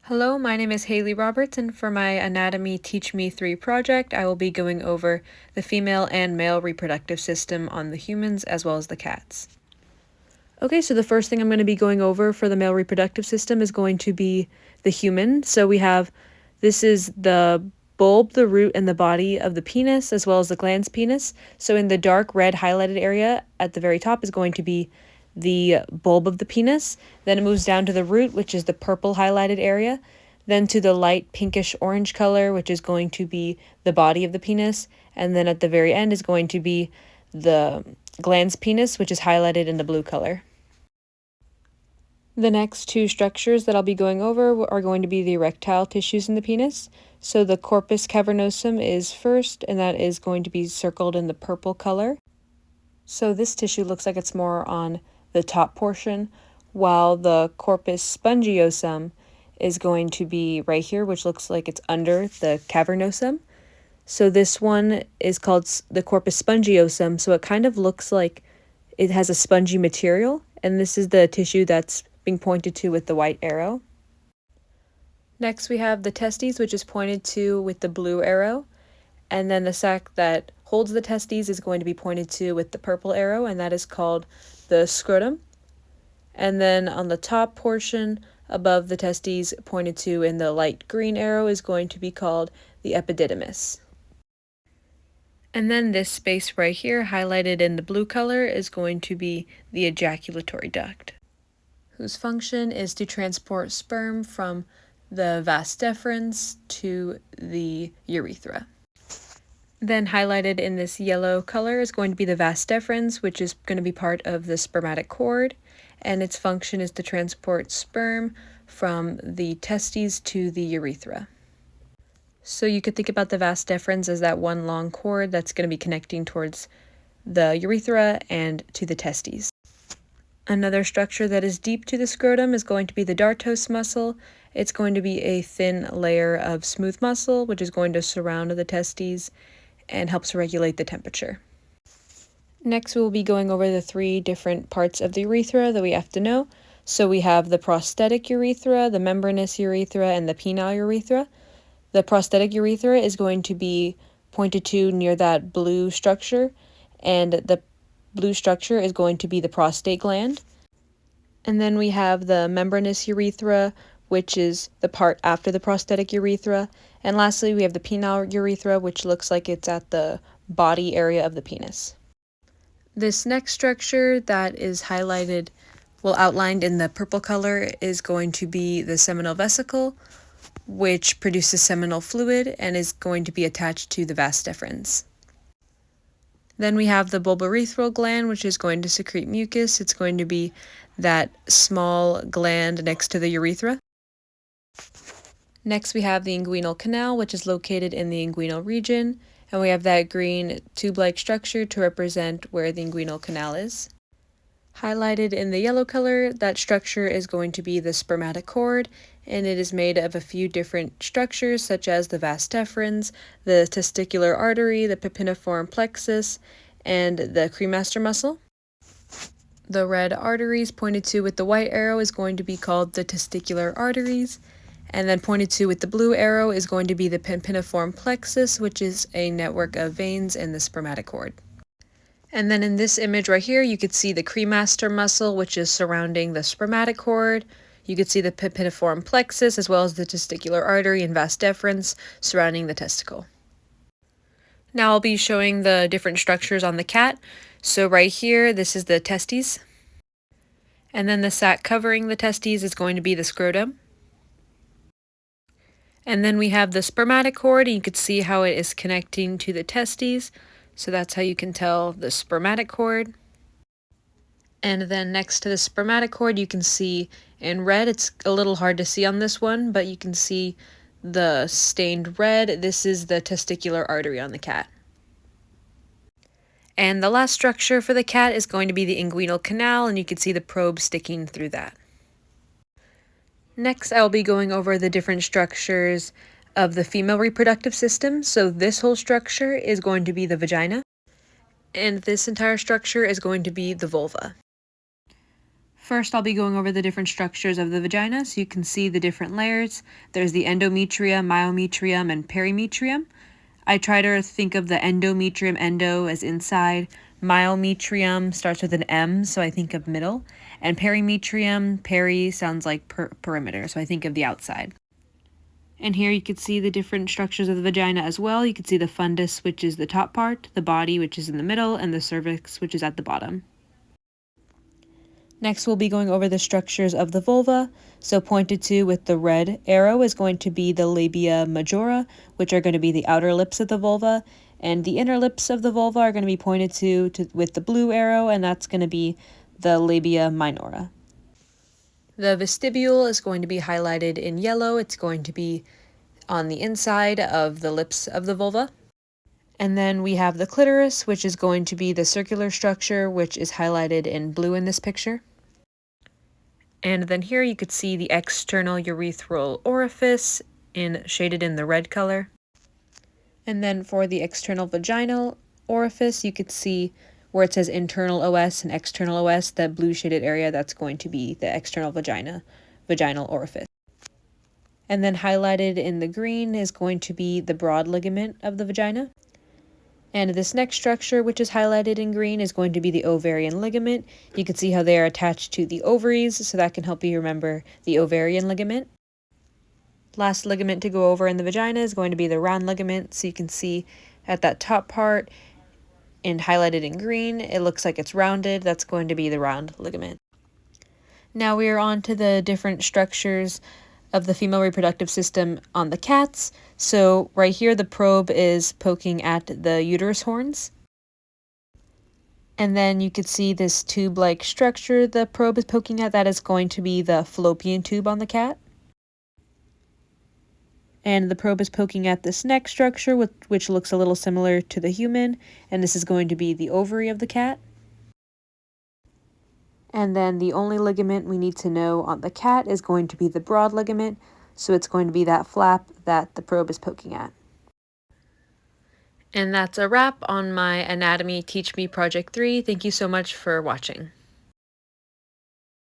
Hello, my name is Haley Roberts, and for my Anatomy Teach Me 3 project, I will be going over the female and male reproductive system on the humans as well as the cats. Okay, so the first thing I'm going to be going over for the male reproductive system is going to be the human. So this is the bulb, the root, and the body of the penis, as well as the glans penis. So in the dark red highlighted area at the very top is going to be the bulb of the penis. Then it moves down to the root, which is the purple highlighted area. Then to the light pinkish orange color, which is going to be the body of the penis. And then at the very end is going to be the glans penis, which is highlighted in the blue color. The next two structures that I'll be going over are going to be the erectile tissues in the penis. So the corpus cavernosum is first, and that is going to be circled in the purple color. So this tissue looks like it's more on the top portion, while the corpus spongiosum is going to be right here, which looks like it's under the cavernosum. So this one is called the corpus spongiosum, so it kind of looks like it has a spongy material, and this is the tissue that's being pointed to with the white arrow. Next we have the testes, which is pointed to with the blue arrow, and then the sac that holds the testes is going to be pointed to with the purple arrow, and that is called the scrotum. And then on the top portion above the testes pointed to in the light green arrow is going to be called the epididymis. And then this space right here highlighted in the blue color is going to be the ejaculatory duct, whose function is to transport sperm from the vas deferens to the urethra. Then highlighted in this yellow color is going to be the vas deferens, which is going to be part of the spermatic cord, and its function is to transport sperm from the testes to the urethra. So you could think about the vas deferens as that one long cord that's going to be connecting towards the urethra and to the testes. Another structure that is deep to the scrotum is going to be the dartos muscle. It's going to be a thin layer of smooth muscle, which is going to surround the testes and helps regulate the temperature. Next, we will be going over the three different parts of the urethra that we have to know. So we have the prosthetic urethra, the membranous urethra, and the penile urethra. The prosthetic urethra is going to be pointed to near that blue structure, and the blue structure is going to be the prostate gland. And then we have the membranous urethra, which is the part after the prosthetic urethra. And lastly, we have the penile urethra, which looks like it's at the body area of the penis. This next structure that is highlighted, outlined in the purple color, is going to be the seminal vesicle, which produces seminal fluid and is going to be attached to the vas deferens. Then we have the bulbourethral gland, which is going to secrete mucus. It's going to be that small gland next to the urethra. Next we have the inguinal canal, which is located in the inguinal region, and we have that green tube-like structure to represent where the inguinal canal is. Highlighted in the yellow color, that structure is going to be the spermatic cord, and it is made of a few different structures such as the vas deferens, the testicular artery, the papilliform plexus, and the cremaster muscle. The red arteries pointed to with the white arrow is going to be called the testicular arteries, and then pointed to with the blue arrow is going to be the papilliform plexus, which is a network of veins in the spermatic cord. And then in this image right here, you could see the cremaster muscle, which is surrounding the spermatic cord. You could see the papilliform plexus, as well as the testicular artery and vas deferens surrounding the testicle. Now I'll be showing the different structures on the cat. So right here, this is the testes. And then the sac covering the testes is going to be the scrotum. And then we have the spermatic cord, and you could see how it is connecting to the testes. So that's how you can tell the spermatic cord. And then next to the spermatic cord, you can see in red, it's a little hard to see on this one, but you can see the stained red. This is the testicular artery on the cat. And the last structure for the cat is going to be the inguinal canal, and you can see the probe sticking through that. Next, I'll be going over the different structures of the female reproductive system. So this whole structure is going to be the vagina, and this entire structure is going to be the vulva. First, I'll be going over the different structures of the vagina so you can see the different layers. There's the endometrium, myometrium, and perimetrium. I try to think of the endometrium, endo, as inside. Myometrium starts with an M, so I think of middle. And perimetrium, peri, sounds like perimeter, so I think of the outside. And here you can see the different structures of the vagina as well. You can see the fundus, which is the top part, the body, which is in the middle, and the cervix, which is at the bottom. Next, we'll be going over the structures of the vulva. So pointed to with the red arrow is going to be the labia majora, which are going to be the outer lips of the vulva, and the inner lips of the vulva are going to be pointed to with the blue arrow, and that's going to be the labia minora. The vestibule is going to be highlighted in yellow. It's going to be on the inside of the lips of the vulva. And then we have the clitoris, which is going to be the circular structure, which is highlighted in blue in this picture. And then here you could see the external urethral orifice shaded in the red color. And then for the external vaginal orifice, you could see where it says internal OS and external OS, that blue shaded area, that's going to be the external vaginal orifice. And then highlighted in the green is going to be the broad ligament of the vagina. And this next structure, which is highlighted in green, is going to be the ovarian ligament. You can see how they are attached to the ovaries, so that can help you remember the ovarian ligament. Last ligament to go over in the vagina is going to be the round ligament. So you can see at that top part and highlighted in green, it looks like it's rounded. That's going to be the round ligament. Now we are on to the different structures of the female reproductive system on the cats. So right here, the probe is poking at the uterus horns. And then you could see this tube-like structure the probe is poking at. That is going to be the fallopian tube on the cat. And the probe is poking at this neck structure, which looks a little similar to the human, and this is going to be the ovary of the cat. And then the only ligament we need to know on the cat is going to be the broad ligament, so it's going to be that flap that the probe is poking at. And that's a wrap on my Anatomy Teach Me Project 3. Thank you so much for watching.